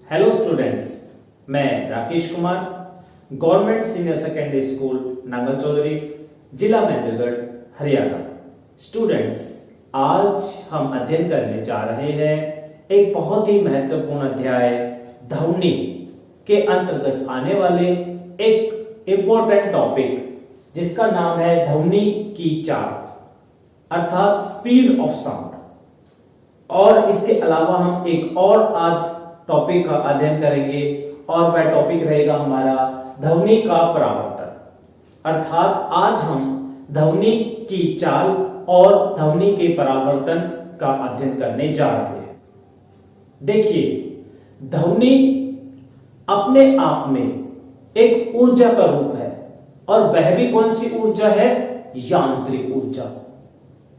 Hello students, मैं Rakesh Kumar, government senior secondary school Nangal Chaudhary, जिला Mahendragarh, Haryana. Students, आज हम अध्ययन करने जा रहे हैं एक बहुत ही महत्वपूर्ण अध्याय ध्वनि के अंतर्गत आने वाले एक इंपॉर्टेंट टॉपिक जिसका नाम है ध्वनि की चाल अर्थात स्पीड ऑफ साउंड। और इसके अलावा हम एक और आज टॉपिक का अध्ययन करेंगे और वह टॉपिक रहेगा हमारा ध्वनि का परावर्तन। अर्थात आज हम ध्वनि की चाल और ध्वनि के परावर्तन का अध्ययन करने जा रहे हैं। देखिए, ध्वनि अपने आप में एक ऊर्जा का रूप है और वह भी कौन सी ऊर्जा है? यांत्रिक ऊर्जा,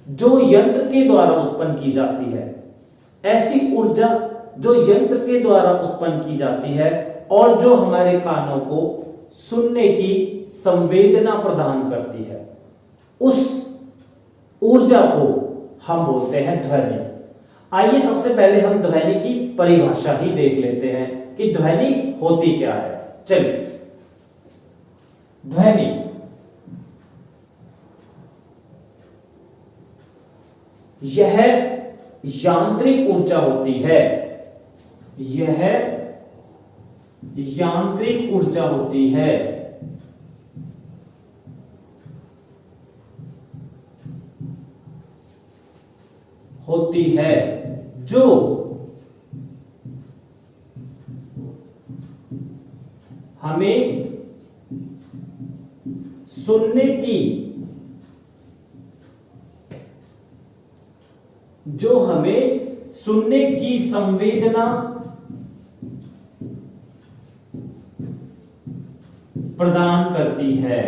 जो यंत्र के द्वारा उत्पन्न की जाती है। ऐसी ऊर्जा जो यंत्र के द्वारा उत्पन्न की जाती है और जो हमारे कानों को सुनने की संवेदना प्रदान करती है, उस ऊर्जा को हम बोलते हैं ध्वनि। आइए सबसे पहले हम ध्वनि की परिभाषा ही देख लेते हैं कि ध्वनि होती क्या है। चलिए, ध्वनि यह यांत्रिक ऊर्जा होती है। यह यांत्रिक ऊर्जा होती है जो हमें सुनने की संवेदना प्रदान करती है,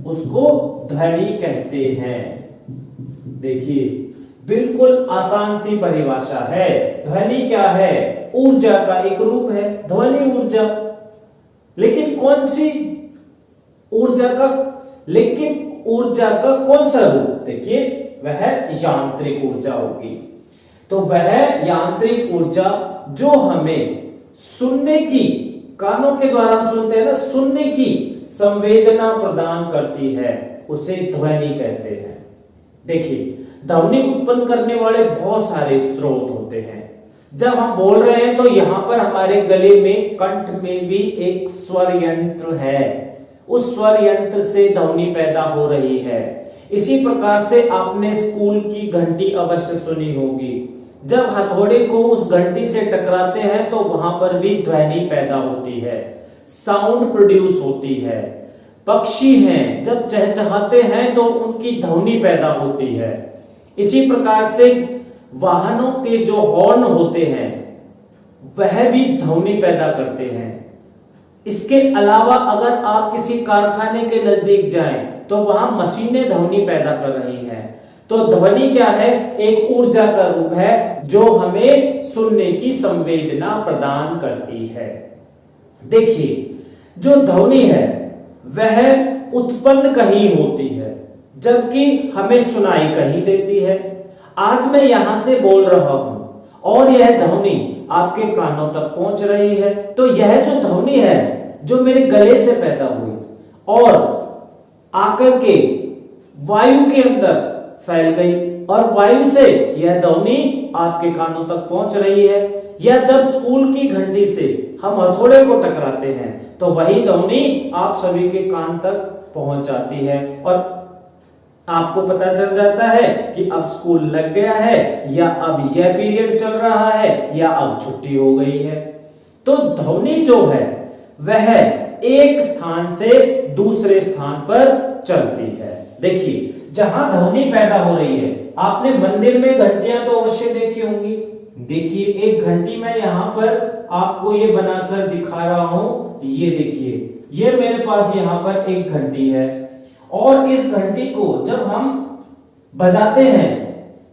उसको ध्वनि कहते हैं। देखिए, बिल्कुल आसान सी परिभाषा है। ध्वनि क्या है? ऊर्जा का एक रूप है, ध्वनि ऊर्जा। लेकिन कौन सी ऊर्जा का कौन सा रूप? देखिए, वह यांत्रिक ऊर्जा होगी। तो वह यांत्रिक ऊर्जा जो हमें सुनने की, कानों के द्वारा हम सुनते हैं ना, सुनने की संवेदना प्रदान करती है, उसे ध्वनि कहते हैं। देखिए, ध्वनि उत्पन्न करने वाले बहुत सारे स्रोत होते हैं। जब हम बोल रहे हैं तो यहां पर हमारे गले में, कंठ में भी एक स्वर यंत्र है। उस स्वर यंत्र से ध्वनि पैदा हो रही है। इसी प्रकार से आपने स्कूल की घंटी अवश्य सुनी होगी। जब हथौड़े को उस घंटी से टकराते हैं तो वहां पर भी ध्वनि पैदा होती है, साउंड प्रोड्यूस होती है। पक्षी हैं, जब चहचहाते हैं तो उनकी ध्वनि पैदा होती है। इसी प्रकार से वाहनों के जो हॉर्न होते हैं वह भी ध्वनि पैदा करते हैं। इसके अलावा अगर आप किसी कारखाने के नजदीक जाएं तो वहां मशीनें ध्वनि पैदा कर रही हैं। तो ध्वनि क्या है? एक ऊर्जा का रूप है जो हमें सुनने की संवेदना प्रदान करती है। देखिए, जो ध्वनि है वह उत्पन्न कहीं होती है जबकि हमें सुनाई कहीं देती है। आज मैं यहां से बोल रहा हूं और यह ध्वनि आपके कानों तक पहुंच रही है। तो यह जो ध्वनि है जो मेरे गले से पैदा हुई और आकर के वायु के अंदर फैल गई और वायु से यह ध्वनि आपके कानों तक पहुंच रही है, या जब स्कूल की घंटी से हम हथौड़े को टकराते हैं तो वही ध्वनि आप सभी के कान तक पहुंच जाती है और आपको पता चल जाता है कि अब स्कूल लग गया है, या अब यह पीरियड चल रहा है, या अब छुट्टी हो गई है। तो ध्वनि जो है वह एक स्थान से दूसरे स्थान पर चलती है। देखिए, जहां ध्वनि पैदा हो रही है, आपने मंदिर में घंटियां तो अवश्य देखी होंगी। देखिए, एक घंटी मैं यहां पर आपको ये बनाकर दिखा रहा हूं। ये देखिए, ये मेरे पास यहां पर एक घंटी है और इस घंटी को जब हम बजाते हैं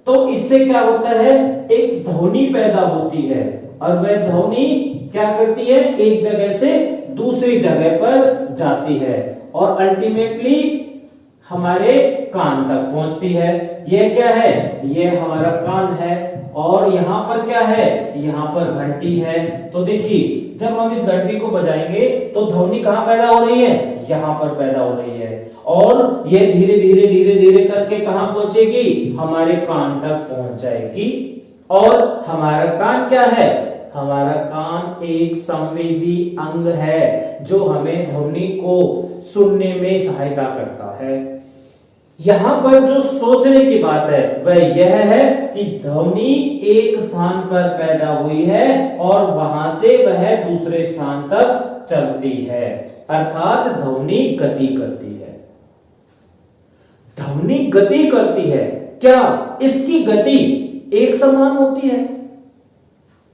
तो इससे क्या होता है? एक ध्वनि पैदा होती है और वह ध्वनि क्या करती है? एक जगह से दूसरी जगह पर जाती है और अल्टीमेटली हमारे कान तक पहुंचती है। यह क्या है? यह हमारा कान है। और यहाँ पर क्या है? यहाँ पर घंटी है। तो देखिए जब हम इस घंटी को बजाएंगे तो ध्वनि कहाँ पैदा हो रही है? यहाँ पर पैदा हो रही है। और ये धीरे धीरे धीरे धीरे करके कहाँ पहुंचेगी? हमारे कान तक पहुंच जाएगी। और हमारा कान क्या है? हमारा कान एक संवेदी अंग है जो हमें ध्वनि को सुनने में सहायता करता है। यहां पर जो सोचने की बात है वह यह है कि ध्वनि एक स्थान पर पैदा हुई है और वहां से वह दूसरे स्थान तक चलती है, अर्थात ध्वनि गति करती है। ध्वनि गति करती है। क्या इसकी गति एक समान होती है?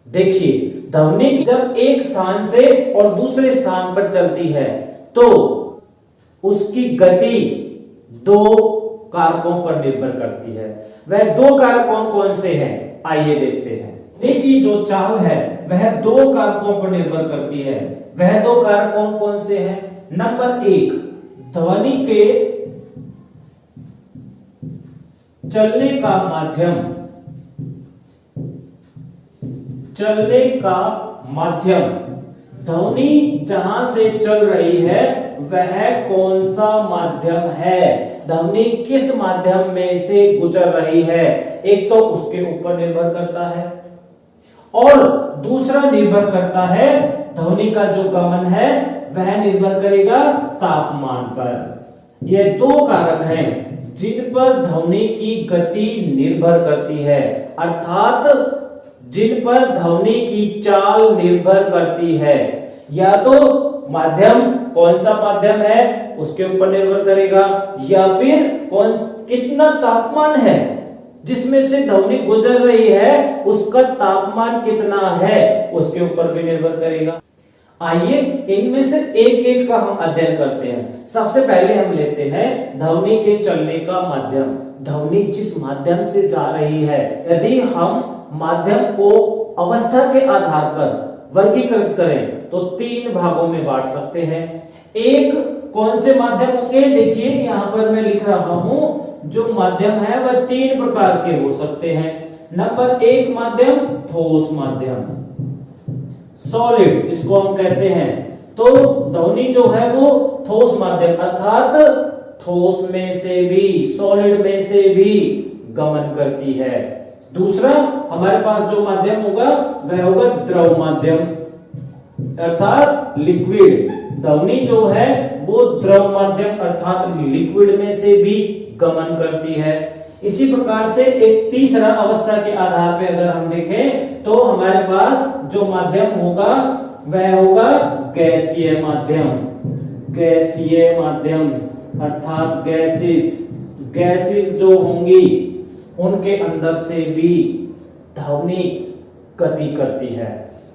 देखिए ध्वनि जब एक स्थान से और दूसरे स्थान पर चलती है तो उसकी गति दो कारकों पर निर्भर करती है। वह दो कारक कौन कौन से हैं? आइए देखते हैं। ध्वनि की जो चाल है वह दो कारकों पर निर्भर करती है। वह दो कारक कौन कौन से हैं? नंबर एक, ध्वनि के चलने का माध्यम। चलने का माध्यम, ध्वनि जहां से चल रही है वह कौन सा माध्यम है? ध्वनि किस माध्यम में से गुजर रही है? एक तो उसके ऊपर निर्भर करता है और दूसरा निर्भर करता है ध्वनि का जो गमन है वह निर्भर करेगा तापमान पर। ये दो कारक हैं जिन पर ध्वनि की गति निर्भर करती है, अर्थात जिन पर ध्वनि की चाल निर्भर करती है। या तो माध्यम, कौन सा माध्यम है उसके ऊपर निर्भर करेगा, या फिर कितना तापमान है जिसमें से ध्वनि गुजर रही है उसका तापमान कितना है उसके ऊपर भी निर्भर करेगा। आइए इनमें से एक एक का हम अध्ययन करते हैं। सबसे पहले हम लेते हैं ध्वनि के चलने का माध्यम। ध्वनि जिस माध्यम से जा रही है, यदि हम माध्यम को अवस्था के आधार पर वर्गीकृत करें तो तीन भागों में बांट सकते हैं। एक कौन से माध्यम होंगे? देखिए यहां पर मैं लिख रहा हूं, जो माध्यम है वह तीन प्रकार के हो सकते हैं। नंबर एक माध्यम ठोस माध्यम, सॉलिड जिसको हम कहते हैं। तो ध्वनि जो है वो ठोस माध्यम अर्थात ठोस में से भी, सॉलिड में से भी गमन करती है। दूसरा हमारे पास जो माध्यम होगा वह होगा द्रव माध्यम अर्थात लिक्विड। ध्वनि जो है वो द्रव माध्यम अर्थात लिक्विड में से भी गमन करती है। इसी प्रकार से एक तीसरा अवस्था के आधार पे अगर हम देखें तो हमारे पास जो माध्यम होगा वह होगा गैसीय माध्यम। गैसीय माध्यम अर्थात गैसेस जो होंगी उनके अंदर से भी ध्वनि गति करती है।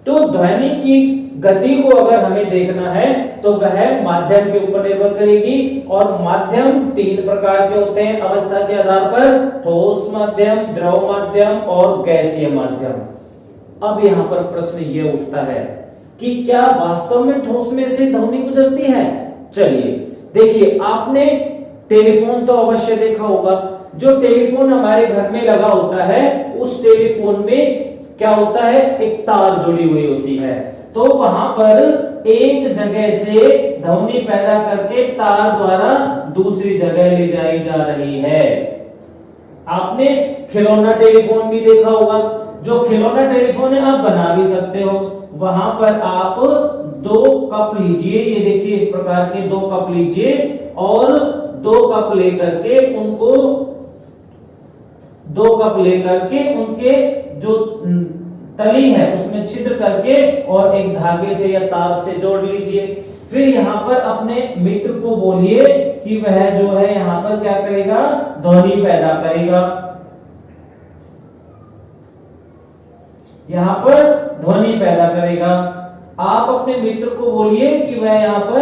तो ध्वनि की गति को अगर हमें देखना है तो वह माध्यम के ऊपर निर्भर करेगी। और माध्यम तीन प्रकार के होते हैं अवस्था के आधार पर, ठोस माध्यम, द्रव माध्यम और गैसीय माध्यम। अब यहाँ पर प्रश्न ये उठता है कि क्या वास्तव में ठोस में से ध्वनि गुजरती है? चलिए देखिए, आपने टेलीफोन तो अवश्य देखा होगा। जो टेलीफोन हमारे घर में लगा होता है उस टेलीफोन में क्या होता है? एक तार जुड़ी हुई होती है। तो वहां पर एक जगह से ध्वनि पैदा करके तार द्वारा दूसरी जगह ले जाई जा रही है। आपने खिलौना टेलीफोन भी देखा होगा। जो खिलौना टेलीफोन है आप बना भी सकते हो। वहां पर आप दो कप लीजिए, ये देखिए इस प्रकार के दो कप लीजिए और दो कप लेकर के उनके जो तली है उसमें छिद्र करके और एक धागे से या तार से जोड़ लीजिए। फिर यहाँ पर अपने मित्र को बोलिए कि वह जो है यहाँ पर क्या करेगा? ध्वनि पैदा करेगा। यहाँ पर ध्वनि पैदा करेगा। आप अपने मित्र को बोलिए कि वह यहाँ पर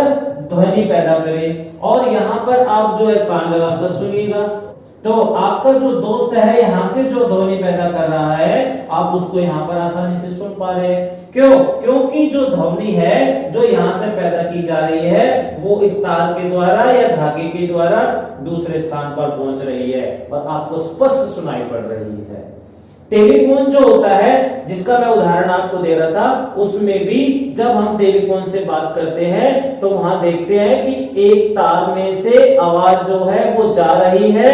ध्वनि पैदा करे और यहाँ पर आप जो है कान लगाकर सुनिएगा। तो आपका जो दोस्त है यहां से जो ध्वनि पैदा कर रहा है आप उसको यहां पर आसानी से सुन पा रहे हैं। क्यों? क्योंकि जो ध्वनि है जो यहां से पैदा की जा रही है वो इस तार के द्वारा या धागे के द्वारा दूसरे स्थान पर पहुंच रही है और आपको स्पष्ट सुनाई पड़ रही है। टेलीफोन जो होता है जिसका मैं उदाहरण आपको दे रहा था, उसमें भी जब हम टेलीफोन से बात करते हैं तो वहां देखते हैं कि एक तार में से आवाज जो है वो जा रही है,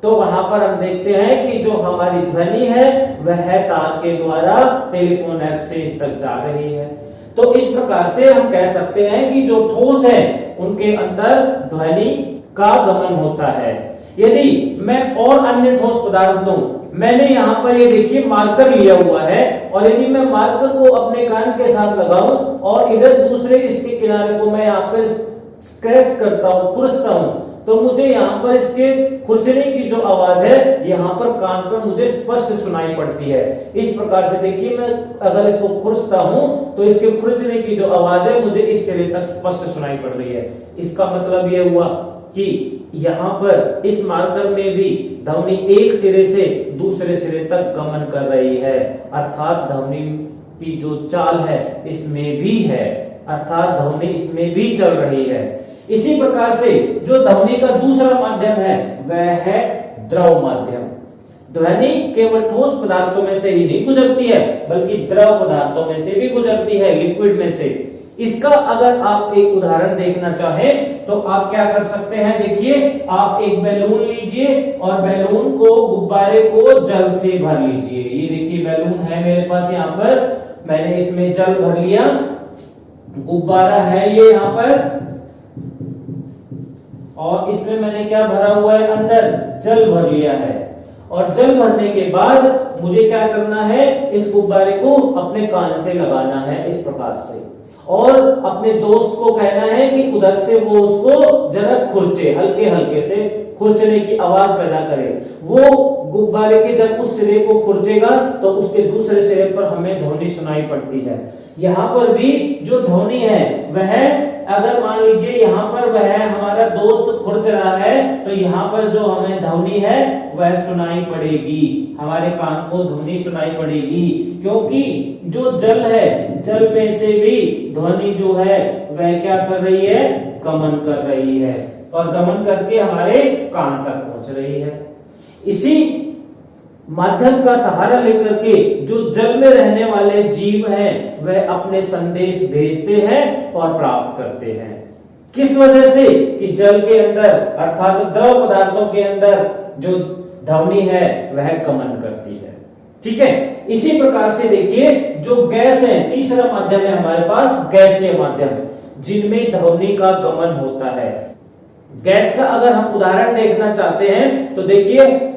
तो वहां पर हम देखते हैं कि जो हमारी ध्वनि है वह तार के द्वारा टेलीफोन एक्सचेंज तक जा रही है। तो इस प्रकार से हम कह सकते हैं कि जो ठोस है उनके अंदर ध्वनि का गमन होता है। यदि मैं और अन्य ठोस पदार्थ लूं, मैंने यहाँ पर ये देखिए मार्कर लिया हुआ है और यदि मैं मार्कर को अपने कान के साथ लगाऊं और इधर दूसरे इसके किनारे को मैं यहाँ पर स्क्रैच करता हूं, खुरसता हूं, तो मुझे यहाँ पर इसके खुरचने की जो आवाज है यहाँ पर कान पर मुझे स्पष्ट सुनाई पड़ती है। इस प्रकार से देखिए मैं अगर इसको खुरचता हूं तो इसके खुरचने की जो आवाज है मुझे इस सिरे तक स्पष्ट सुनाई पड़ रही है। इसका मतलब ये हुआ कि यहाँ पर इस मार्कर में भी ध्वनि एक सिरे से दूसरे सिरे तक गमन कर रही है, अर्थात ध्वनि की जो चाल है इसमें भी है, अर्थात ध्वनि इसमें भी चल रही है। इसी प्रकार से जो ध्वनि का दूसरा माध्यम है वह है द्रव माध्यम। ध्वनि केवल ठोस पदार्थों में से ही नहीं गुजरती है बल्कि द्रव पदार्थों में से भी गुजरती है, लिक्विड में से। इसका अगर आप एक उदाहरण देखना चाहें तो आप क्या कर सकते हैं, देखिए आप एक बैलून लीजिए और बैलून को, गुब्बारे को जल से भर लीजिए। ये देखिए बैलून है मेरे पास यहाँ पर, मैंने इसमें जल भर लिया, गुब्बारा है ये यहाँ पर और इसमें मैंने क्या भरा हुआ है, अंदर जल भर लिया है। और जल भरने के बाद मुझे क्या करना है, इस गुब्बारे को अपने कान से लगाना है इस प्रकार से और अपने दोस्त को कहना है कि उधर से वो उसको जरा खुरचे, हल्के हल्के से खुरचने की आवाज पैदा करे। वो गुब्बारे के जब उस सिरे को खुरचेगा तो उसके दूसरे सिरे पर हमें ध्वनि सुनाई पड़ती है। यहाँ पर भी जो ध्वनि है वह, अगर मान लीजिए यहाँ पर वह हमारा दोस्त खुरच रहा है तो यहाँ पर जो हमें ध्वनि है वह सुनाई पड़ेगी, हमारे कान को ध्वनि सुनाई पड़ेगी, क्योंकि जो जल है, जल में से भी ध्वनि जो है वह क्या कर रही है, गमन कर रही है और गमन करके हमारे कान तक पहुंच रही है। इसी माध्यम का सहारा लेकर के जो जल में रहने वाले जीव हैं वह अपने संदेश भेजते हैं और प्राप्त करते हैं। किस वजह से? कि जल के अंदर अर्थात द्रव पदार्थों के अंदर जो ध्वनि है वह गमन करती है। ठीक है, इसी प्रकार से देखिए जो गैस है, तीसरा माध्यम है हमारे पास गैसीय माध्यम, जिनमें ध्वनि का गमन होता है। गैस का अगर हम उदाहरण देखना चाहते हैं तो देखिए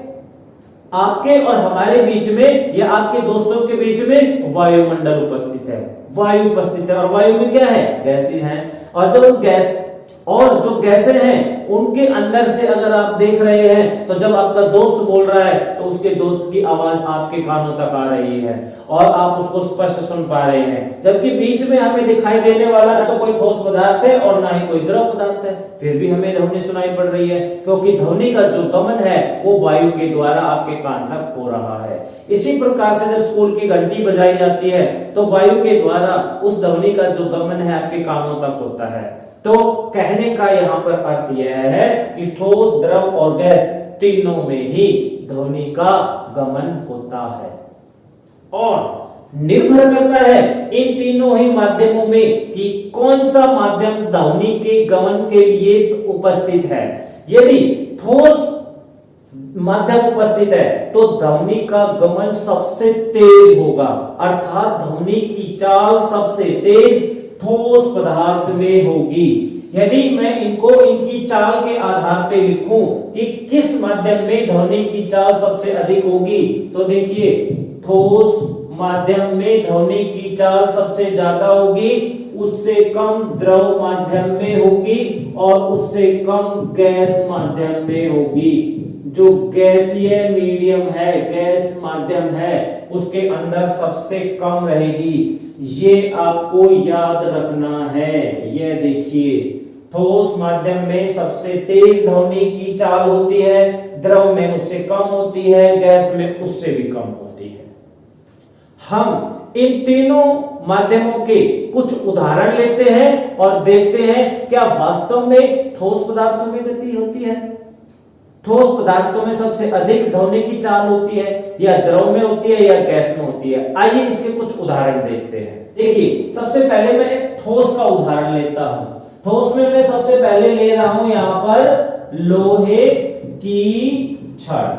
आपके और हमारे बीच में या आपके दोस्तों के बीच में वायुमंडल उपस्थित है, वायु उपस्थित है और वायु में क्या है, गैसें हैं। और जब गैस और जो गैसें हैं उनके अंदर से अगर आप देख रहे हैं तो जब आपका दोस्त बोल रहा है तो उसके दोस्त की आवाज आपके कानों तक आ रही है और आप उसको स्पष्ट सुन पा रहे हैं, जबकि बीच में हमें दिखाई देने वाला ना तो कोई ठोस पदार्थ है और ना ही कोई द्रव पदार्थ है, फिर भी हमें ध्वनि सुनाई पड़ रही है, क्योंकि ध्वनि का जो गमन है वो वायु के द्वारा आपके कान तक हो रहा है। इसी प्रकार से जब स्कूल की घंटी बजाई जाती है तो वायु के द्वारा उस ध्वनि का जो गमन है आपके कानों तक होता है। तो कहने का यहाँ पर अर्थ यह है कि ठोस, द्रव और गैस तीनों में ही ध्वनि का गमन होता है और निर्भर करता है इन तीनों ही माध्यमों में कि कौन सा माध्यम ध्वनि के गमन के लिए उपस्थित है। यदि ठोस माध्यम उपस्थित है तो ध्वनि का गमन सबसे तेज होगा, अर्थात ध्वनि की चाल सबसे तेज ठोस पदार्थ में होगी। यदि मैं इनको इनकी चाल के आधार पे लिखूं कि किस माध्यम में ध्वनि की चाल सबसे अधिक होगी तो देखिए ठोस माध्यम में ध्वनि की चाल सबसे ज्यादा होगी, उससे कम द्रव माध्यम में होगी और उससे कम गैस माध्यम में होगी। जो गैसीय मीडियम है, गैस माध्यम है, उसके अंदर सबसे कम रहेगी। ये आपको याद रखना है। ये देखिए ठोस माध्यम में सबसे तेज ध्वनि की चाल होती है, द्रव में उससे कम होती है, गैस में उससे भी कम होती है। हम इन तीनों माध्यमों के कुछ उदाहरण लेते हैं और देखते हैं क्या वास्तव में ठोस पदार्थों में गति होती है, ठोस पदार्थों में सबसे अधिक ध्वनि की चाल होती है, या द्रव में होती है, या गैस में होती है। आइए इसके कुछ उदाहरण देखते हैं। देखिए, सबसे पहले मैं एक ठोस का उदाहरण लेता हूं। ठोस में मैं सबसे पहले ले रहा हूं यहां पर लोहे की छड़।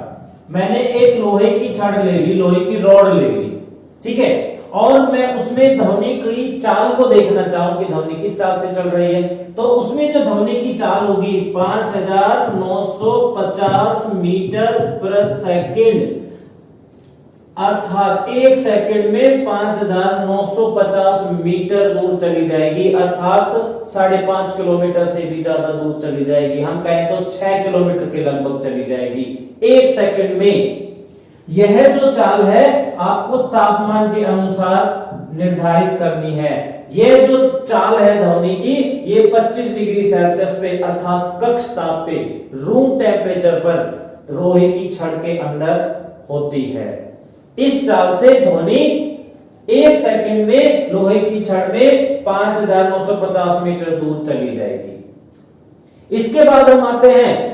मैंने एक लोहे की छड़ ले ली, लोहे की रॉड ले ली, ठीक है, और मैं उसमें ध्वनि की चाल को देखना चाहूं कि ध्वनि किस चाल से चल रही है। तो उसमें जो ध्वनि की चाल होगी 5950 मीटर प्रति सेकंड, अर्थात एक सेकंड में 5950 मीटर दूर चली जाएगी, अर्थात 5.5 किलोमीटर से भी ज्यादा दूर चली जाएगी। हम कहें तो 6 किलोमीटर के लगभग चली जाएगी एक सेकंड में। यह जो चाल है आपको तापमान के अनुसार निर्धारित करनी है। यह जो चाल है ध्वनि की, ये 25 डिग्री सेल्सियस पे अर्थात कक्ष ताप पे, रूम टेम्परेचर पर लोहे की छड़ के अंदर होती है। इस चाल से ध्वनि एक सेकंड में लोहे की छड़ में 5950 मीटर दूर चली जाएगी। इसके बाद हम आते हैं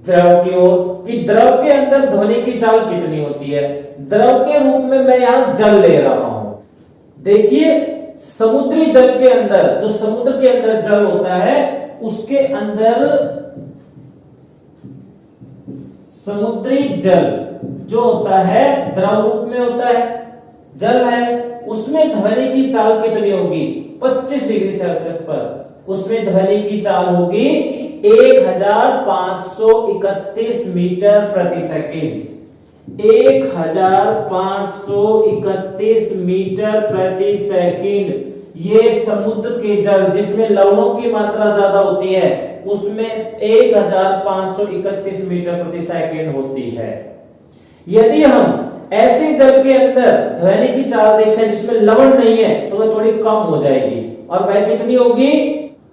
द्रव की ओर कि द्रव के अंदर ध्वनि की चाल कितनी होती है। द्रव के रूप में मैं यहां जल ले रहा हूं। देखिए, समुद्री जल के अंदर, जो समुद्र के अंदर जल होता है, उसके अंदर समुद्री जल जो होता है द्रव रूप में होता है, जल है, उसमें ध्वनि की चाल कितनी होगी 25 डिग्री सेल्सियस पर। उसमें ध्वनि की चाल होगी 1531 मीटर प्रति सेकंड। 1531 मीटर प्रति सेकंड। ये समुद्र के जल जिसमें लवणों की मात्रा ज्यादा होती है, उसमें 1531 मीटर प्रति सेकंड होती है। यदि हम ऐसे जल के अंदर ध्वनि की चाल देखें जिसमें लवण नहीं है, तो वह थोड़ी कम हो जाएगी, और वह कितनी होगी,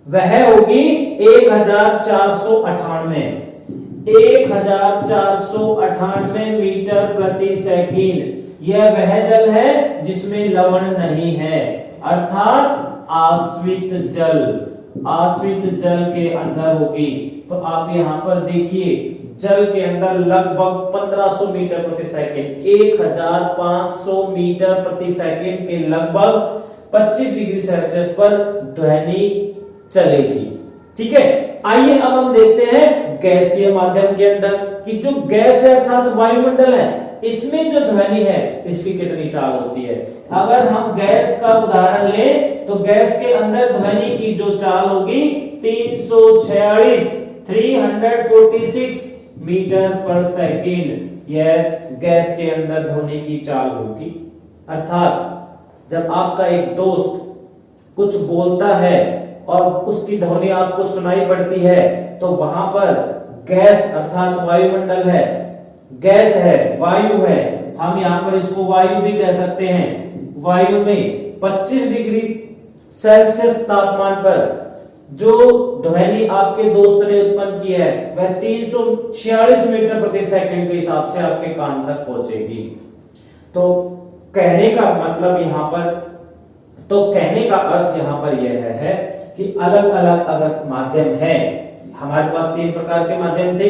वह होगी 1498 मीटर प्रति सेकंड। यह वह जल है जिसमें लवण नहीं है, अर्थात आश्रित जल, आश्रित जल के अंदर होगी। तो आप यहां पर देखिए, जल के अंदर लगभग 1500 मीटर प्रति सेकंड, 1500 मीटर प्रति सेकंड के लगभग 25 डिग्री सेल्सियस पर ध्वनि चलेगी। ठीक है, आइए अब हम देखते हैं गैसीय माध्यम के अंदर कि जो गैस है अर्थात वायुमंडल है, इसमें जो ध्वनि है इसकी कितनी चाल होती है। अगर हम गैस का उदाहरण लें तो गैस के अंदर ध्वनि की जो चाल होगी 346 मीटर पर सेकंड। यह गैस के अंदर ध्वनि की चाल होगी। अर्थात जब आपका एक दोस्त कुछ बोलता है और उसकी ध्वनि आपको सुनाई पड़ती है, तो वहां पर गैस अर्थात वायुमंडल है, गैस है, वायु है, हम यहां पर इसको वायु भी कह सकते हैं। वायु में 25 डिग्री सेल्सियस तापमान पर जो ध्वनि आपके दोस्त ने उत्पन्न की है, वह 346 मीटर प्रति सेकंड के हिसाब से आपके कान तक पहुंचेगी। तो कहने का मतलब यहां पर, तो कहने का अर्थ यहां पर यह है कि अलग अलग अगर माध्यम है, हमारे पास 3 प्रकार के माध्यम थे,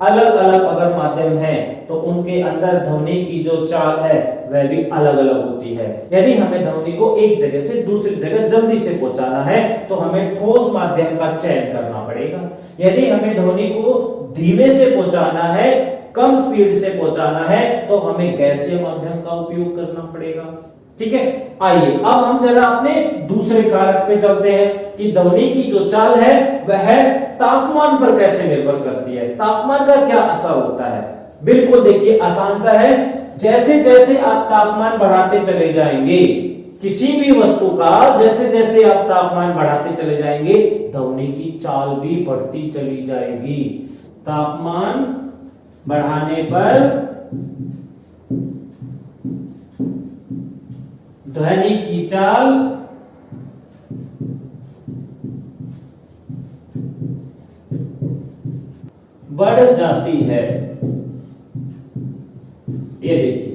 अलग अलग अगर माध्यम है तो उनके अंदर ध्वनि की जो चाल है वह भी अलग अलग होती है। यदि हमें ध्वनि को एक जगह से दूसरी जगह जल्दी से पहुंचाना है तो हमें ठोस माध्यम का चयन करना पड़ेगा। यदि हमें ध्वनि को धीमे से पहुंचाना है, कम स्पीड से पहुंचाना है, तो हमें गैसीय माध्यम का उपयोग करना पड़ेगा। ठीक है, आइए अब हम जरा अपने दूसरे कारक पे चलते हैं कि ध्वनि की जो चाल है वह तापमान पर कैसे निर्भर करती है। तापमान का क्या असर होता है? बिल्कुल देखिए, आसान सा है। जैसे जैसे आप तापमान बढ़ाते चले जाएंगे, किसी भी वस्तु का जैसे जैसे आप तापमान बढ़ाते चले जाएंगे, ध्वनि की चाल भी बढ़ती चली जाएगी। तापमान बढ़ाने पर ध्वनि की चाल बढ़ जाती है। ये देखिए,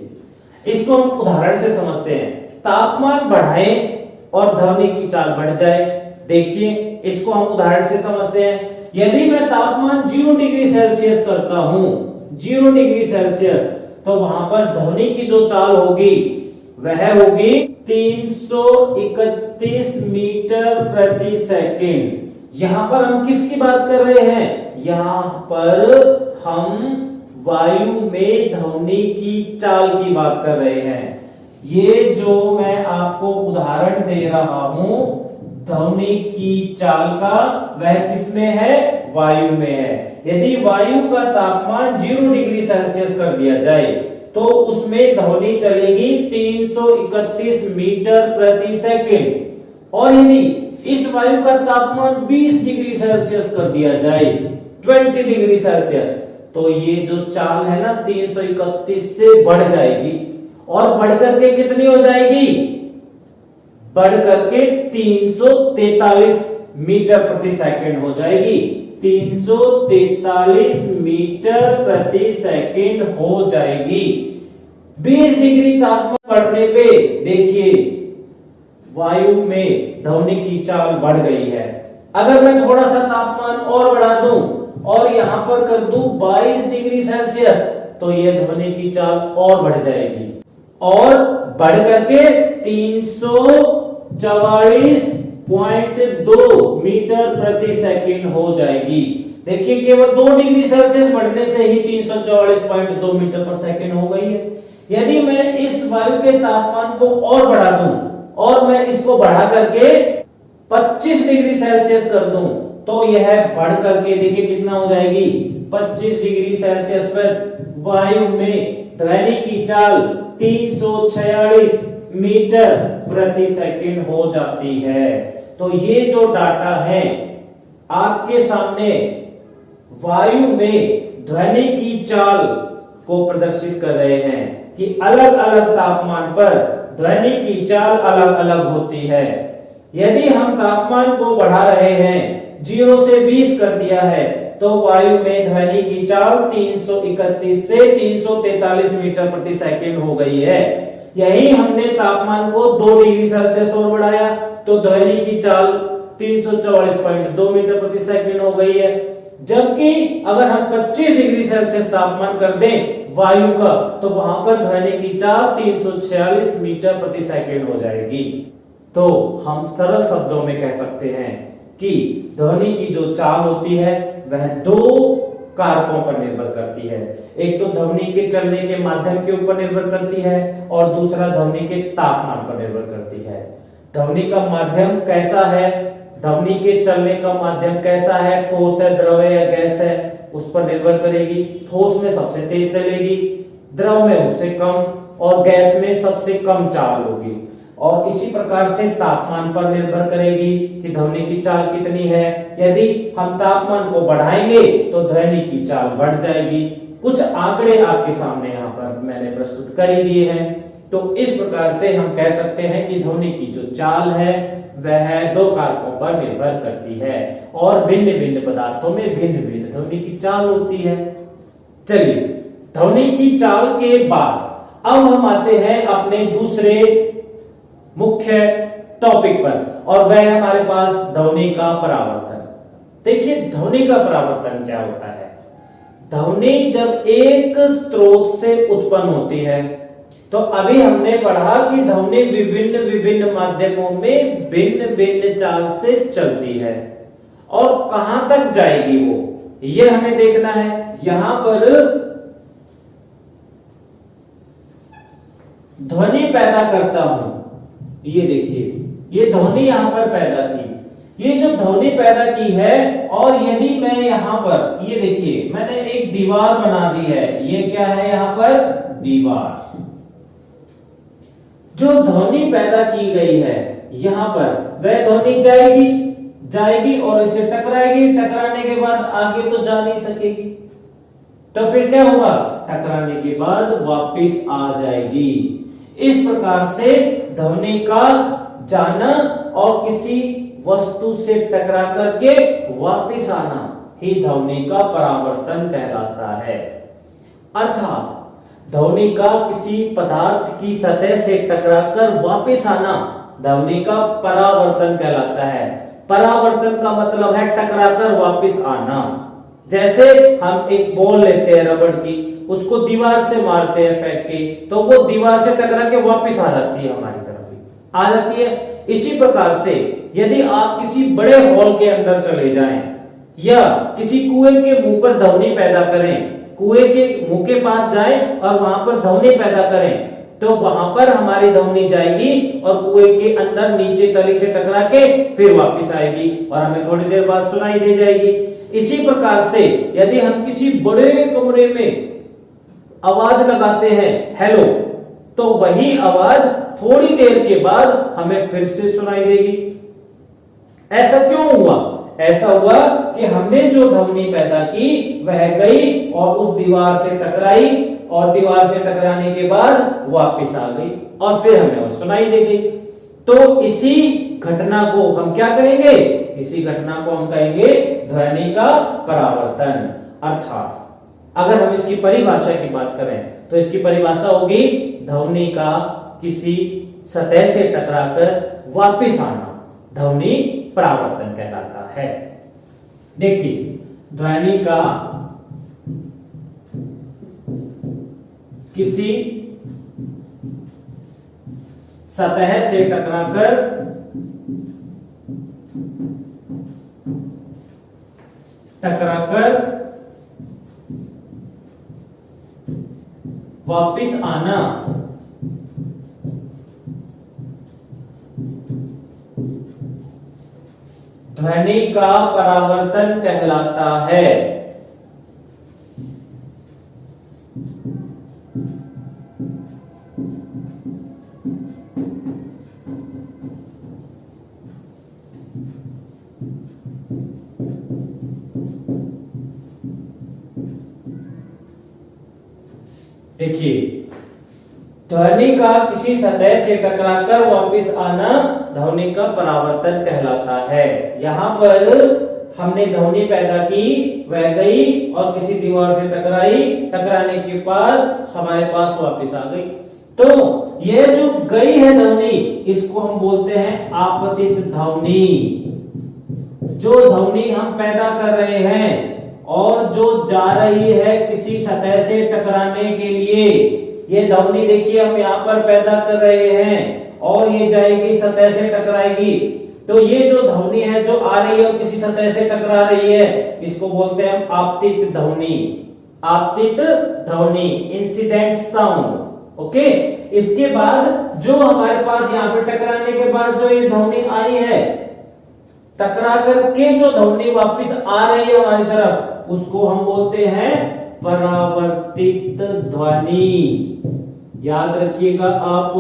इसको हम उदाहरण से समझते हैं। तापमान बढ़ाएं और ध्वनि की चाल बढ़ जाए। देखिए, इसको हम उदाहरण से समझते हैं। यदि मैं तापमान 0 डिग्री सेल्सियस करता हूं, 0 डिग्री सेल्सियस, तो वहां पर ध्वनि की जो चाल होगी वह होगी 331 मीटर प्रति सेकंड। यहां पर हम किसकी बात कर रहे हैं? यहां पर हम वायु में ध्वनि की चाल की बात कर रहे हैं। ये जो मैं आपको उदाहरण दे रहा हूं ध्वनि की चाल का, वह किसमें है? वायु में है। यदि वायु का तापमान 0 डिग्री सेल्सियस कर दिया जाए तो उसमें ध्वनि चलेगी 331 मीटर प्रति सेकंड। और यदि इस वायु का तापमान 20 डिग्री सेल्सियस कर दिया जाए, 20 डिग्री सेल्सियस, तो ये जो चाल है ना 331 से बढ़ जाएगी। और बढ़कर के कितनी हो जाएगी? बढ़ करके 343 मीटर प्रति सेकंड हो जाएगी। 343 मीटर प्रति सेकंड हो जाएगी। 20 डिग्री तापमान बढ़ने पे देखिए वायु में ध्वनि की चाल बढ़ गई है। अगर मैं थोड़ा सा तापमान और बढ़ा दूं और यहां पर कर दूं 22 डिग्री सेल्सियस, तो यह ध्वनि की चाल और बढ़ जाएगी और बढ़ करके 344.2 मीटर प्रति सेकंड हो जाएगी। देखिए, केवल 2 डिग्री सेल्सियस बढ़ने से ही 344.2 मीटर पर सेकंड हो गई है। यदि मैं इस वायु के तापमान को और बढ़ा दूं और मैं इसको बढ़ा करके 25 डिग्री सेल्सियस कर दूं, तो यह बढ़ करके देखिए कितना हो जाएगी? 25 डिग्री सेल्सियस पर वायु में ध्वनि की चाल 346 मीटर प्रति सेकंड हो जाती है। तो ये जो डाटा है आपके सामने वायु में ध्वनि की चाल को प्रदर्शित कर रहे हैं कि अलग अलग तापमान पर ध्वनि की चाल अलग अलग होती है। यदि हम तापमान को बढ़ा रहे हैं, 0 से 20 कर दिया है, तो वायु में ध्वनि की चाल 331 से 343 मीटर प्रति सेकंड हो गई है। यही हमने तापमान को 2 डिग्री सेल्सियस और बढ़ाया तो ध्वनि की चाल 344.2 मीटर प्रति सेकंड हो गई है। जबकि अगर हम 25 डिग्री सेल्सियस तापमान कर दें वायु का, तो वहां पर ध्वनि की चाल 346 मीटर प्रति सेकंड हो जाएगी। तो हम सरल शब्दों में कह सकते हैं कि ध्वनि की जो चाल होती है वह 2 कारकों पर निर्भर करती है। एक तो ध्वनि के चलने के माध्यम के ऊपर निर्भर करती है और दूसरा ध्वनि के तापमान पर निर्भर करती है। ध्वनि का माध्यम कैसा है, ध्वनि के चलने का माध्यम कैसा है, ठोस है, द्रव है या गैस है, उस पर निर्भर करेगी। ठोस में सबसे तेज चलेगी, द्रव में उससे कम और गैस में सबसे कम चाल होगी। और इसी प्रकार से तापमान पर निर्भर करेगी कि ध्वनि की चाल कितनी है। यदि हम तापमान को बढ़ाएंगे तो ध्वनि की चाल बढ़ जाएगी। कुछ आंकड़े आपके सामने यहाँ पर मैंने प्रस्तुत कर ही दिए हैं। तो इस प्रकार से हम कह सकते हैं कि ध्वनि की जो चाल है वह 2 कारकों पर निर्भर करती है और भिन्न भिन्न पदार्थों में भिन्न भिन्न ध्वनि की चाल होती है। चलिए, ध्वनि की चाल के बाद अब हम आते हैं अपने दूसरे मुख्य टॉपिक पर और वह है हमारे पास ध्वनि का परावर्तन। देखिए, ध्वनि का परावर्तन क्या होता है? ध्वनि जब एक स्रोत से उत्पन्न होती है, तो अभी हमने पढ़ा कि ध्वनि विभिन्न विभिन्न माध्यमों में भिन्न भिन्न चाल से चलती है और कहां तक जाएगी वो, ये हमें देखना है। यहां पर ध्वनि पैदा करता हूं, ये देखिए, ये ध्वनि यहां पर पैदा की, ये जो ध्वनि पैदा की है, और यदि मैं यहां पर, ये देखिए मैंने एक दीवार बना दी है, ये क्या है यहां पर? दीवार। जो ध्वनि पैदा की गई है यहां पर, वह ध्वनि जाएगी और इससे टकराएगी। टकराने के बाद आगे तो जा नहीं सकेगी, तो फिर क्या होगा? टकराने के बाद वापस आ जाएगी। इस प्रकार से ध्वनि का जाना और किसी वस्तु से टकरा करके वापस आना, ही ध्वनि का परावर्तन कहलाता है। अर्थात ध्वनि का किसी पदार्थ की सतह से टकराकर वापस आना ध्वनि का परावर्तन कहलाता है। परावर्तन का मतलब है टकराकर वापस आना। जैसे हम एक बॉल लेते हैं रबड़ की, उसको दीवार से मारते हैं फेंक के, तो वो दीवार से टकरा के वापस आ जाती है, हमारी तरफ ही आ जाती है। इसी प्रकार से यदि आप किसी बड़े हॉल के अंदर चले जाएं या किसी कुएं के मुंह पर ध्वनि पैदा करें, कुएं के मुंह के पास जाएं और वहां पर ध्वनि पैदा करें, तो वहां पर हमारी ध्वनि जाएगी और कुएं के अंदर नीचे तली से टकरा के फिर वापस आएगी और हमें थोड़ी देर बाद सुनाई दे जाएगी। इसी प्रकार से यदि हम किसी बड़े कमरे में आवाज लगाते हैं हेलो, तो वही आवाज थोड़ी देर के बाद हमें फिर से सुनाई देगी। ऐसा क्यों हुआ? ऐसा हुआ कि हमने जो ध्वनि पैदा की वह गई और उस दीवार से टकराई और दीवार से टकराने के बाद वापस आ गई और फिर हमें वो सुनाई दे गई। तो इसी घटना को हम क्या कहेंगे? इसी घटना को हम कहेंगे ध्वनि का परावर्तन। अर्थात अगर हम इसकी परिभाषा की बात करें तो इसकी परिभाषा होगी ध्वनि का किसी सतह से टकराकर वापस आना ध्वनि परावर्तन कहलाता है। देखिए, ध्वनि का किसी सतह से टकराकर वापिस आना ध्वनि का परावर्तन कहलाता है। देखिए, ध्वनि का किसी सतह से टकराकर वापस आना ध्वनि का परावर्तन कहलाता है। यहाँ पर हमने ध्वनि पैदा की, वह गई और किसी दीवार से टकराई, टकराने के बाद हमारे पास वापस आ गई। तो यह जो गई है ध्वनि, इसको हम बोलते हैं आपतित ध्वनि। जो ध्वनि हम पैदा कर रहे हैं और जो जा रही है किसी सतह से टकराने के लिए, ये ध्वनि देखिए हम यहाँ पर पैदा कर रहे हैं और ये जाएगी सतह से टकराएगी। तो ये जो ध्वनि है जो आ रही है और किसी सतह से टकरा रही है, इसको बोलते हैं आपतित ध्वनि। आपतित ध्वनि, इंसिडेंट साउंड। ओके, इसके बाद जो हमारे पास यहाँ पे टकराने के बाद जो ये ध्वनि आई है, टकरा करके जो ध्वनि वापस आ रही है हमारी तरफ, उसको हम बोलते हैं परावर्तित ध्वनि। याद रखिएगा आप,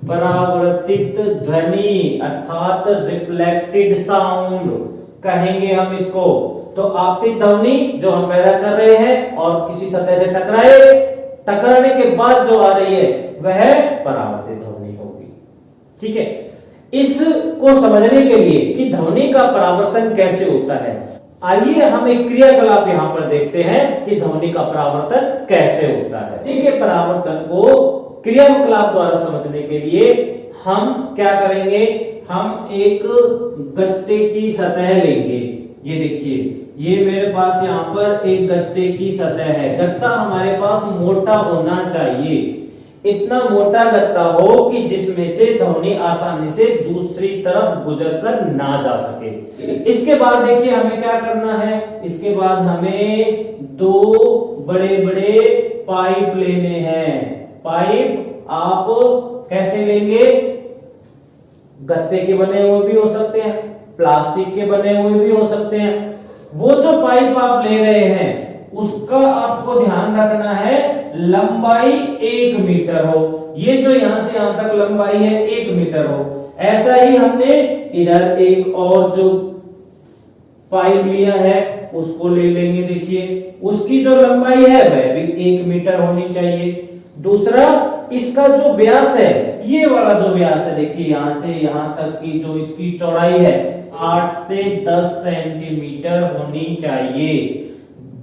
परावर्तित ध्वनि अर्थात रिफ्लेक्टेड साउंड कहेंगे हम इसको। तो आपतित ध्वनि जो हम पैदा कर रहे हैं और किसी सतह से टकराने के बाद जो आ रही है वह परावर्तित ध्वनि होगी। ठीक है, इसको समझने के लिए कि ध्वनि का परावर्तन कैसे होता है, आइए हम एक क्रियाकलाप यहाँ पर देखते हैं कि ध्वनि का परावर्तन कैसे होता है। देखिए, परावर्तन को क्रियाकलाप द्वारा समझने के लिए हम क्या करेंगे, हम एक गत्ते की सतह लेंगे। ये देखिए, ये मेरे पास यहाँ पर एक गत्ते की सतह है। गत्ता हमारे पास मोटा होना चाहिए, इतना मोटा गत्ता हो कि जिसमें से ध्वनि आसानी से दूसरी तरफ गुजरकर ना जा सके। इसके बाद देखिए हमें क्या करना है, इसके बाद हमें दो बड़े बड़े पाइप लेने हैं। पाइप आप कैसे लेंगे? गत्ते के बने हुए भी हो सकते हैं, प्लास्टिक के बने हुए भी हो सकते हैं। वो जो पाइप आप ले रहे हैं उसका आपको ध्यान रखना है लंबाई 1 मीटर हो। ये जो यहां से यहां तक लंबाई है 1 मीटर हो। ऐसा ही हमने इधर एक और जो पाइप लिया है उसको ले लेंगे। देखिए, उसकी जो लंबाई है वह भी 1 मीटर होनी चाहिए। दूसरा, इसका जो व्यास है, ये वाला जो व्यास है, देखिए यहां से यहां तक की जो इसकी चौड़ाई है 8 से 10 सेंटीमीटर होनी चाहिए।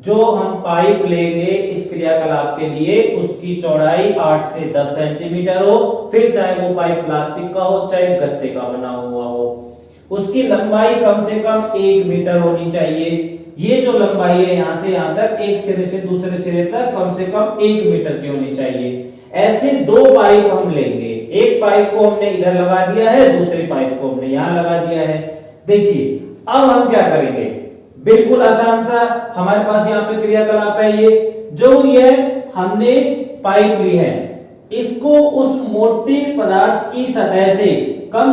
जो हम पाइप लेंगे इस क्रियाकलाप के लिए उसकी चौड़ाई 8 से 10 सेंटीमीटर हो, फिर चाहे वो पाइप प्लास्टिक का हो चाहे गत्ते का बना हुआ हो। उसकी लंबाई कम से कम 1 मीटर होनी चाहिए। ये जो लंबाई है यहां से यहां तक, एक सिरे से दूसरे सिरे तक कम से कम 1 मीटर की होनी चाहिए। ऐसे 2 पाइप हम लेंगे, एक पाइप को हमने इधर लगा दिया है, दूसरे पाइप को हमने यहां लगा दिया है। देखिए अब हम क्या करेंगे, बिल्कुल आसान सा, हमारे पास यहाँ पे क्रियाकलाप है। ये हमने पाइप ली है, इसको उस मोटी पदार्थ की सतह से कम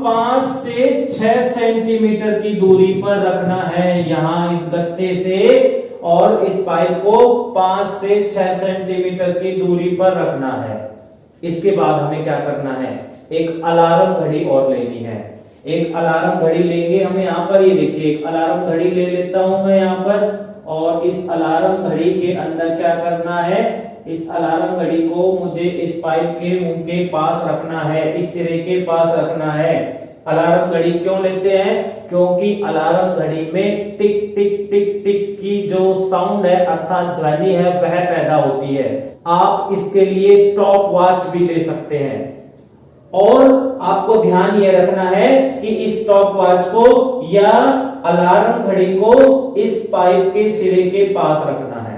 5 से 6 सेंटीमीटर की दूरी पर रखना है, यहां इस गत्ते से, और इस पाइप को 5 से 6 सेंटीमीटर की दूरी पर रखना है। इसके बाद हमें क्या करना है, एक अलार्म घड़ी और लेनी है। एक अलार्म घड़ी लेंगे हम यहाँ पर, ये देखिए एक अलार्म घड़ी ले लेता हूं मैं यहाँ पर, और इस अलार्म घड़ी के अंदर क्या करना है, इस अलार्म घड़ी को मुझे इस पाइप के मुंह के पास रखना है, इस सिरे के पास रखना है। अलार्म घड़ी क्यों लेते हैं, क्योंकि अलार्म घड़ी में टिक टिक टिक टिक की जो साउंड है अर्थात ध्वनि है वह पैदा होती है। आप इसके लिए स्टॉप वॉच भी ले सकते हैं, और आपको ध्यान ये रखना है कि इस स्टॉप वॉच को या अलार्म घड़ी को इस पाइप के सिरे के पास रखना है,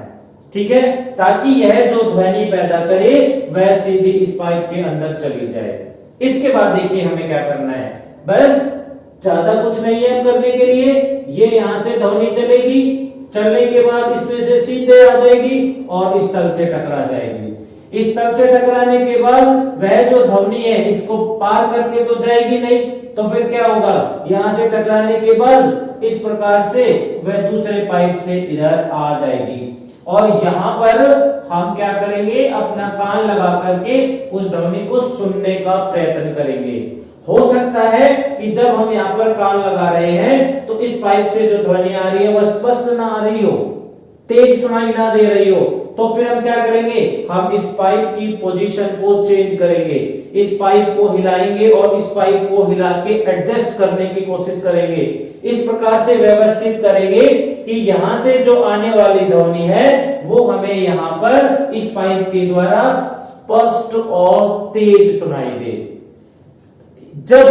ठीक है, ताकि यह जो ध्वनि पैदा करे वह सीधी इस पाइप के अंदर चली जाए। इसके बाद देखिए हमें क्या करना है, बस ज्यादा कुछ नहीं है करने के लिए। ये यहां से ध्वनि चलेगी, चलने के बाद इसमें से सीधे आ जाएगी और इस तल से टकरा जाएगी। इस तल से टकराने के बाद वह जो ध्वनि है इसको पार करके तो जाएगी नहीं, तो फिर क्या होगा, यहां से टकराने के बाद इस प्रकार से वह दूसरे पाइप से इधर आ जाएगी। और यहाँ पर हम क्या करेंगे, अपना कान लगा करके उस ध्वनि को सुनने का प्रयत्न करेंगे। हो सकता है कि जब हम यहाँ पर कान लगा रहे हैं तो इस पाइप से जो ध्वनि आ रही है वह स्पष्ट ना आ रही हो, तेज सुनाई ना दे रही हो, तो फिर हम क्या करेंगे, हम इस पाइप की पोजीशन को चेंज करेंगे, इस पाइप को हिलाएंगे और इस पाइप को हिला के एडजस्ट करने की कोशिश करेंगे। इस प्रकार से व्यवस्थित करेंगे कि यहां से जो आने वाली ध्वनि है वो हमें यहाँ पर इस पाइप के द्वारा स्पष्ट और तेज सुनाई दे। जब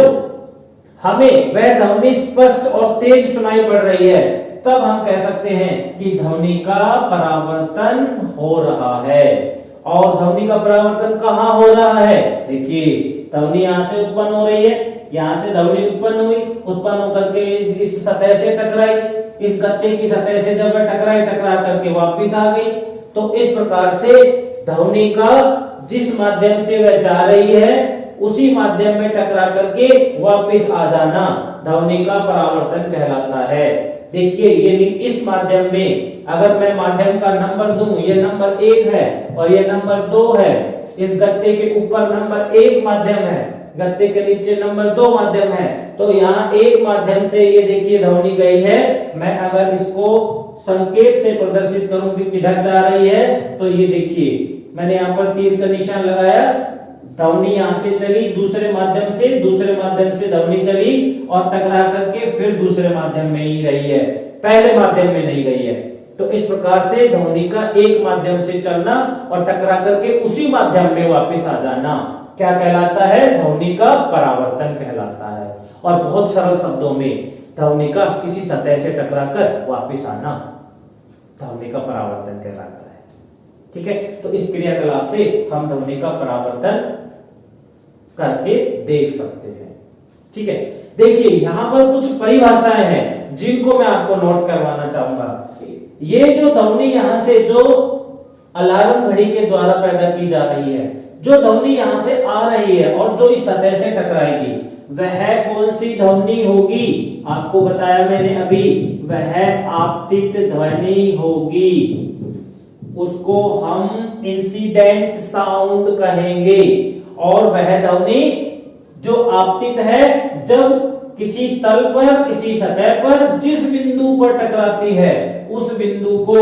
हमें वह ध्वनि स्पष्ट और तेज सुनाई पड़ रही है तब हम कह सकते हैं कि ध्वनि का परावर्तन हो रहा है। और ध्वनि का परावर्तन कहाँ हो रहा है, देखिए ध्वनि यहां से उत्पन्न हो रही है, यहां से ध्वनि उत्पन्न हुई, उत्पन्न होकर के इस सतह से टकराई, इस गत्ते की सतह से जब वह टकरा करके वापिस आ गई, तो इस प्रकार से ध्वनि का जिस माध्यम से वह जा रही है उसी माध्यम में टकरा करके वापिस आ जाना ध्वनि का परावर्तन कहलाता है। देखिए ये इस माध्यम में अगर मैं माध्यम का नंबर दूं, ये नंबर 1 है और ये नंबर 2 है, इस गत्ते के ऊपर नंबर 1 माध्यम है, गत्ते के नीचे नंबर 2 माध्यम है, तो यहाँ 1 माध्यम से ये देखिए ध्वनि गई है। मैं अगर इसको संकेत से प्रदर्शित करूं कि किधर जा रही है, तो ये देखिए मैंने यहाँ पर तीर का निशान लगाया, ध्वनि यहां से चली दूसरे माध्यम से ध्वनि चली और टकरा करके फिर दूसरे माध्यम में ही रही है, पहले माध्यम में नहीं गई है। तो इस प्रकार से ध्वनि का एक माध्यम से चलना और टकरा करके उसी माध्यम में वापस आ जाना क्या कहलाता है, ध्वनि का परावर्तन कहलाता है। और बहुत सरल शब्दों में ध्वनि का किसी सतह से टकराकर वापस आना ध्वनि का परावर्तन कहलाता है। ठीक है, तो इस क्रियाकलाप से हम ध्वनि का परावर्तन करके देख सकते हैं। ठीक है, देखिए यहां पर कुछ परिभाषाएं हैं जिनको मैं आपको नोट करवाना चाहूंगा। ये जो ध्वनि यहां से जो अलार्म घड़ी के द्वारा पैदा की जा रही है, जो ध्वनि यहां से आ रही है और जो इस सतह से टकराएगी, वह कौन सी ध्वनि होगी, आपको बताया मैंने अभी, वह आपतित ध्वनि होगी। उसको हम इंसिडेंट साउंड कहेंगे। और वह ध्वनि जो आपतित है जब किसी तल पर, किसी सतह पर जिस बिंदु पर टकराती है उस बिंदु को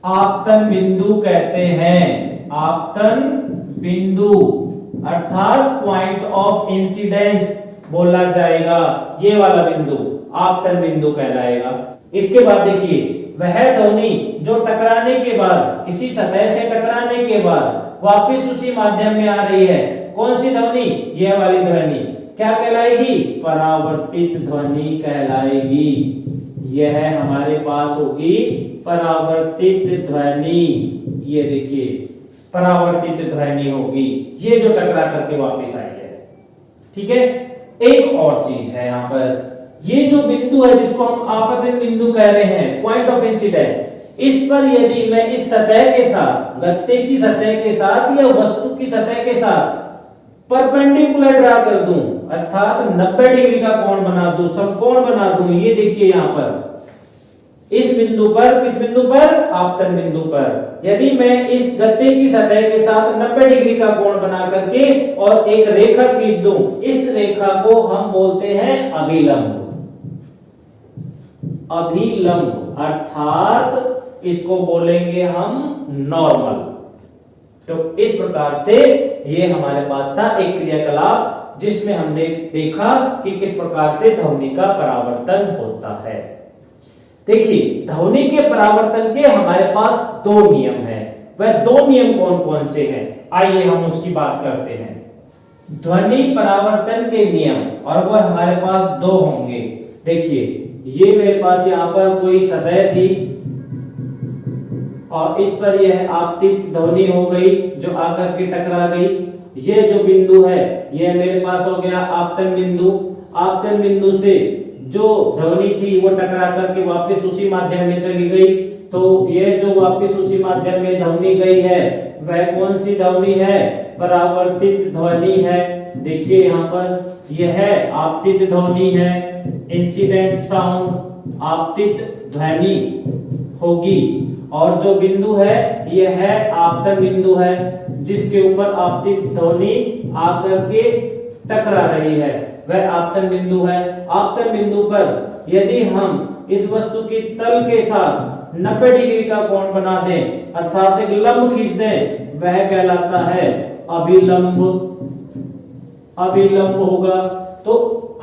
आपतन बिंदु कहते हैं। आपतन बिंदु अर्थात पॉइंट ऑफ इंसिडेंस बोला जाएगा, ये वाला बिंदु आपतन बिंदु कहलाएगा। इसके बाद देखिए, वह ध्वनि जो टकराने के बाद, किसी सतह से टकराने के बाद वापस उसी माध्यम में आ रही है, कौन सी ध्वनि? यह वाली ध्वनि क्या कहलाएगी? परावर्तित ध्वनि कहलाएगी। यह हमारे पास होगी परावर्तित ध्वनि। ये देखिए, परावर्तित ध्वनि होगी, ये जो टकरा करके वापस आई है। ठीक है, एक और चीज है यहाँ पर, ये जो बिंदु है जिसको हम आपतन बिंदु कह रहे हैं, पॉइंट ऑफ इंसिडेंस, इस पर यदि मैं इस सतह के साथ, गत्ते की सतह के साथ या वस्तु की सतह के साथ परपेंडिकुलर ड्रा कर दूं, अर्थात 90 डिग्री का कोण बना दूं, समकोण बना दूं, ये देखिए यहाँ पर इस बिंदु पर, किस बिंदु पर? आपतन बिंदु पर। यदि मैं इस गत्ते की सतह के साथ 90 डिग्री का कोण बना करके और एक रेखा खींच दूं, इस रेखा को हम बोलते हैं अभिलंब। अभिलंब अर्थात इसको बोलेंगे हम नॉर्मल। तो इस प्रकार से ये हमारे पास था एक क्रियाकलाप जिसमें हमने देखा कि किस प्रकार से ध्वनि का परावर्तन होता है। देखिए, ध्वनि के परावर्तन के हमारे पास दो नियम हैं। वह दो नियम कौन कौन से हैं? आइए हम उसकी बात करते हैं। ध्वनि परावर्तन के नियम, और वह हमारे पास दो होंगे। देखिए, ये मेरे पास यहाँ पर कोई सतह थी और इस पर यह आपतित ध्वनि हो गई जो आकर के टकरा गई। ये जो बिंदु है यह मेरे पास हो गया आपतन बिंदु। आपतन बिंदु से जो ध्वनि थी वो टकरा करके वापस उसी माध्यम में चली गई। तो ये जो वापस उसी माध्यम में ध्वनि गई है वह कौन सी ध्वनि है? परावर्तित ध्वनि है। देखिए यहाँ पर यह आपतित ध्वनि है, इंसिडेंट साउंड आपतित ध्वनि होगी। और जो बिंदु है यह है आपतन बिंदु है जिसके ऊपर आपतित ध्वनि आकर के टकरा रही है, वह आपतन बिंदु है। आपतन बिंदु पर यदि हम इस वस्तु की तल के साथ 90 डिग्री का कोण बना दें अर्थात एक लंब खींच दें, वह कहलाता है अभिलंब। अभिलंब होगा। तो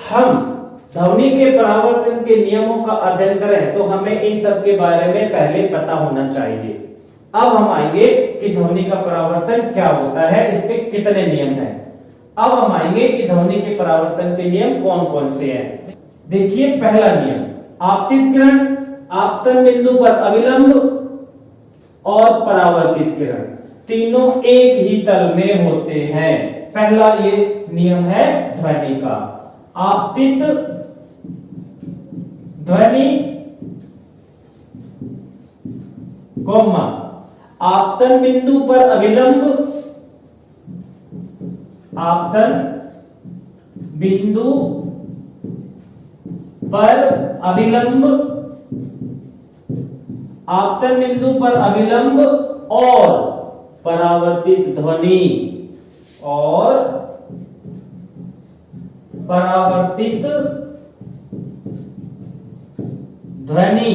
हम ध्वनि के परावर्तन के नियमों का अध्ययन करें तो हमें इन सब के बारे में पहले पता होना चाहिए। अब हम आएंगे कि ध्वनि का परावर्तन क्या होता है, इसके कितने नियम हैं। अब हम आएंगे कि ध्वनि के परावर्तन के नियम कौन कौन से हैं। देखिए, पहला नियम, आपतित किरण आपतन बिंदु पर अभिलंब और परावर्तित किरण तीनों एक ही तल में होते हैं। पहला ये नियम है ध्वनि का। आपतित ध्वनि कोमा आपतन बिंदु पर अभिलंब, आपतन बिंदु पर अभिलंब, आपतन बिंदु पर अभिलंब और परावर्तित ध्वनि, और परावर्तित ध्वनि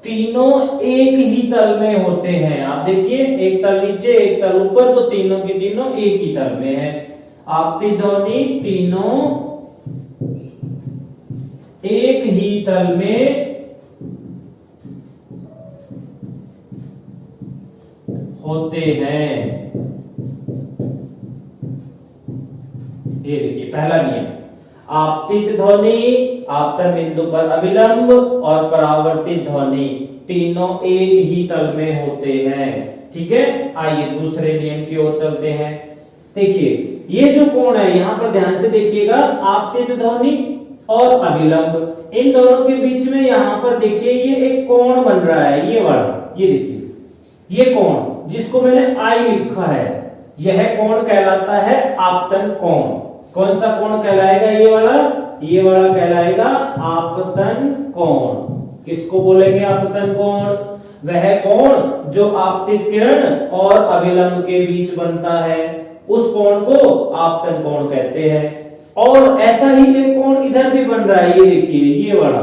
तीनों एक ही तल में होते हैं। आप देखिए, एक तल नीचे एक तल ऊपर, तो तीनों के तीनों एक ही तल में है। आपतित ध्वनि तीनों एक ही तल में होते हैं। ये देखिए पहला नियम, आपतित ध्वनि आपतन बिंदु पर अभिलंब और परावर्तित ध्वनि तीनों एक ही तल में होते हैं। ठीक है, आइए दूसरे नियम की ओर चलते हैं। देखिए, ये जो कोण है यहाँ पर ध्यान से देखिएगा, आपतित ध्वनि और अभिलंब, इन दोनों के बीच में यहाँ पर देखिए ये एक कोण बन रहा है, ये वाला, ये देखिए, ये कोण जिसको मैंने आई लिखा है, यह कोण कहलाता है आपतन कोण। कौन सा कोण कहलाएगा? ये वाला कहलाएगा आपतन कोण। किसको बोलेंगे आपतन कोण? वह कोण जो आपतित किरण और अभिलंब के बीच बनता है, उस कोण को आपतन कोण कहते हैं। और ऐसा ही एक कोण इधर भी बन रहा है, ये देखिए, ये वाला,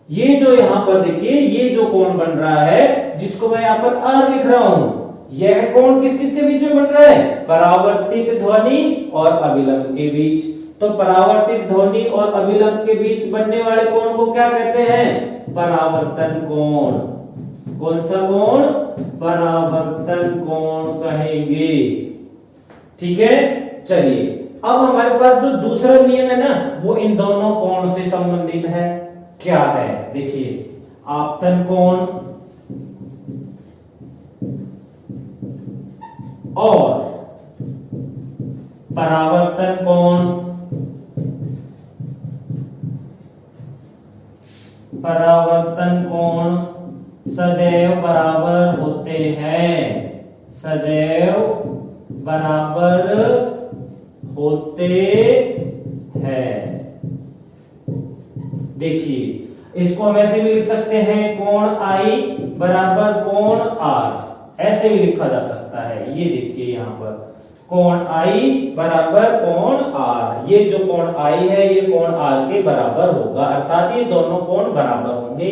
ये जो यहाँ पर देखिए, ये जो कोण बन रहा है जिसको मैं यहाँ पर आर लिख रहा हूं, यह कोण किस किस के बीच में बन रहा है? परावर्तित ध्वनि और अभिलंब के बीच। तो परावर्तित ध्वनि और अभिलंब के बीच बनने वाले कोण को क्या कहते हैं? परावर्तन कोण। कौन सा कोण? परावर्तन कोण कहेंगे। ठीक है, चलिए अब हमारे पास जो दूसरा नियम है ना, वो इन दोनों कोण से संबंधित है। क्या है? देखिए, आपतन कोण और परावर्तन कोण, परावर्तन कोण सदैव बराबर होते हैं, सदैव बराबर होते हैं। देखिए, इसको हम ऐसे भी लिख सकते हैं, कोण I बराबर कोण R, ऐसे भी लिखा जा सकता है। ये देखिए यहां पर कोण I बराबर कोण R, ये जो कोण I है ये कोण R के बराबर होगा, अर्थात ये दोनों कोण बराबर होंगे।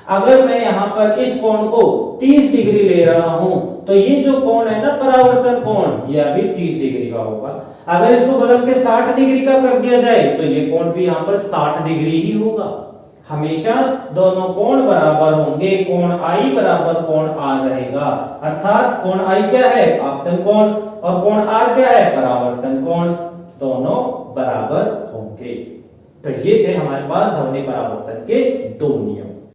अगर मैं यहां पर इस कोण को 30 डिग्री ले रहा हूं तो ये जो कोण है ना परावर्तन कोण, ये अभी 30 डिग्री का होगा। अगर इसको बदल के 60 डिग्री का कर दिया जाए तो ये कोण भी यहां पर 60 डिग्री ही होगा। हमेशा दोनों कोण बराबर होंगे, कोण I बराबर कोण R रहेगा, अर्थात कोण I क्या है? आपतन कोण, और कोण R क्या है? परावर्तन कोण, दोनों बराबर होंगे। तो ये थे हमारे पास ध्वनि परावर्तन के दो नियम।